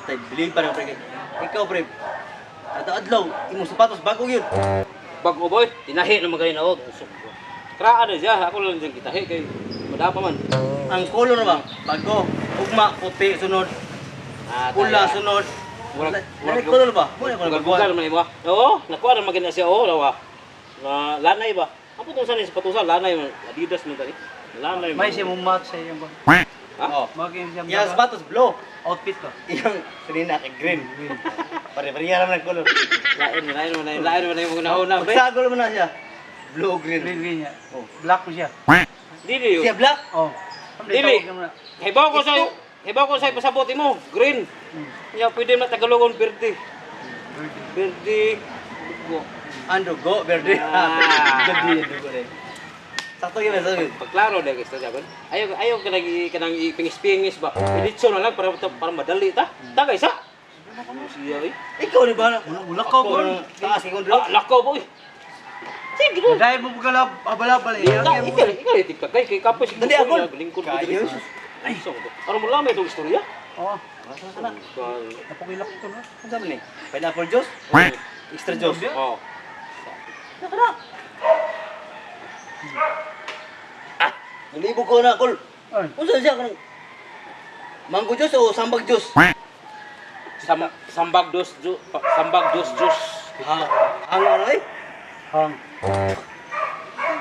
tay bilin pa na pre. Ikaw pre. Adlaw imong sapatos bago yun. Bago boy, tinahi na magayon ako. Kraan na siya, ako lang dyan kitahi kay madapa man. Ang color ba? Bago. Ugma puti sunod. Pula sunod. Wala color ba? Wala ko Bugal man iba. Oo, nakuha na maganda siya. Oo, lawa. Na lanay ba? Ang putusan ni sa patusan, lanay man. Adidas man tani. Lanay man. May siya mong match sa iyong ba? Ha? Oh. Maging siya Yang sapatos blue. outfit ko. Yang kanina kay green. Pare-pareha naman ang color. Lain man yung una-una. Magsagol mo na siya. Blue green. Green niya. Oh. Black mo siya. Dili Siya yun. black. Oh. Dili. Hibaw ko sa ipasabot mo. Green. Ya pwede na Tagalogon verde. Verde. Ando go verde. Gadi dugo din. Sakto yun sa yun. Pagklaro dahil gusto sabi. Ayaw kanang ipingis-pingis ba. Editso na lang para madali ta. Tagay sa. Siya eh. Ikaw ni ba? Lakaw Ako ko. ang taas ikaw dito. Ah, lakaw boy. Sige do. Dahil mo bugalab, abal-abal eh. Ikaw tiktok kay kapos. Dali ako. Lingkod ko Kayo. dito. Ay, so. Para mo lamay itong istorya. Oo. Sana. Napakilak ko na. Ano sabi ni? Pineapple juice? Extra juice. Oh. Nakana. Nalibo ko na, Kol. Ay. Kung saan siya? Mango juice o sambag juice? Sambag dos juice. Hang ano eh? Hang.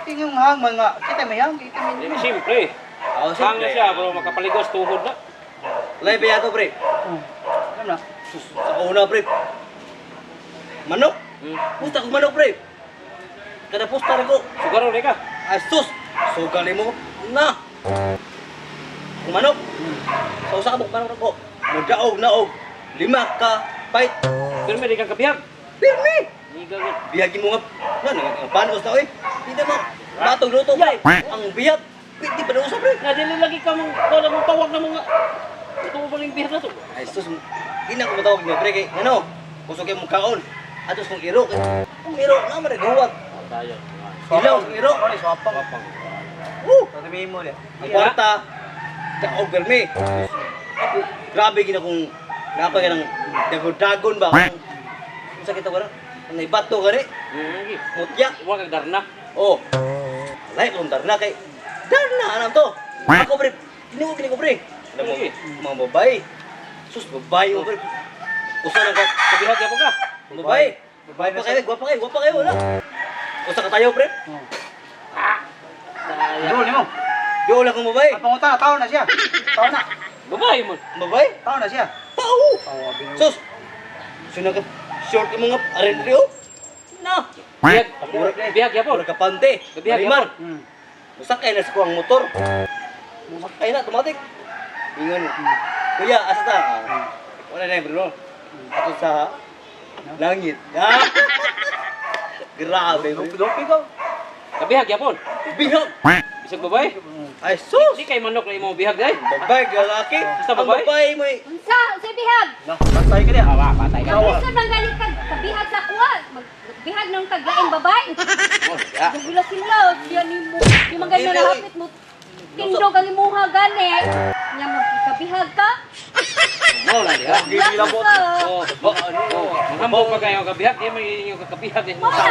Tingin yung hang mga. Kita may hang. Kita may hang. Siyempre. Oo, Hang na siya, bro, makapaligos tuhod na. Lay pa yato, pre. Oh. Alam na. Sus, sa una, pre. Manok? Pusta ko manok, pre. Kada pusta rin ko. Sugaro rin ka. Ay, sus! Sugali mo. Na! Kung manok, sa usa ka manok ko. Mudaog na og. 5 ka bite. Pero may di kang kabihag. Pirmi! Higa ko. Bihagi mo nga. Nga, panos na, oy. Hindi mo. Batog luto, pre. Ang bihag. Pwede pa na usap, pre. Nga, dili lagi ka mong, wala mong tawag na mga, ito mo paling bihag na to. Ay, sus. Hindi na ko matawag niya, pre. Kay, ano? Kusog yung mong kaon. Atos kong iro. Kung iro, naman nagawag. Tayo. Ilaw, kung iro. Ano, swapang. Papang. Sabihin mo niya. Ang kwarta, kaog permi. Grabe gina kung napa ka ng dagon-dagon ba? Kung sakit ako na? Ang naibato ka rin. Mutya. Huwag kang darna. Oh. Alay, kung darna kay... Darna, alam to. Ako, pre. Tinuog ko, pre. Alam mo, mga babae. Sus, babae mo, pre. Usa lang ka. Kabihag yan po ka. Babae. Gwapa kayo, wala. Usa ka tayo, pre. Duli mo. Di wala kang babae. Ang panguta, tao na siya. Tao na. Babae mo. Babae? Tao na siya. Tao. Tao, binuha. Sus! Sino ka short yung mga arendrio? Na! Bihag. Bihag yan po. Pura ka pante. Bihag yan Marimar. po. Musakay na sa kuwang motor. Musakay na, automatic. Ingon. Kuya, asa ta? Wala na yung bro. Ato sa langit. Ah! Grabe. Lopi ko. Kabihag yan po. Bihag! Isang babae. Ay, sus! Hindi kay manok na imong bihag dahil. Babae, lalaki. Basta Ang babae? babae mo eh. Unsa, sa bihag. Patay ka niya. Patay ka. Unsa man gali kag kabihag sa kuha? Magbihag nung taglaing babay. Oh, ya. Dugula sila, siya nimo. Yung mga ganyan na hapit mo. Tindo gali mo ha gani. Nya magkabihag ka. Mo lang diha. Gili lang po. Oh, oh. Manghambog pa kayo kabihag, di mo yung kabihag mo sa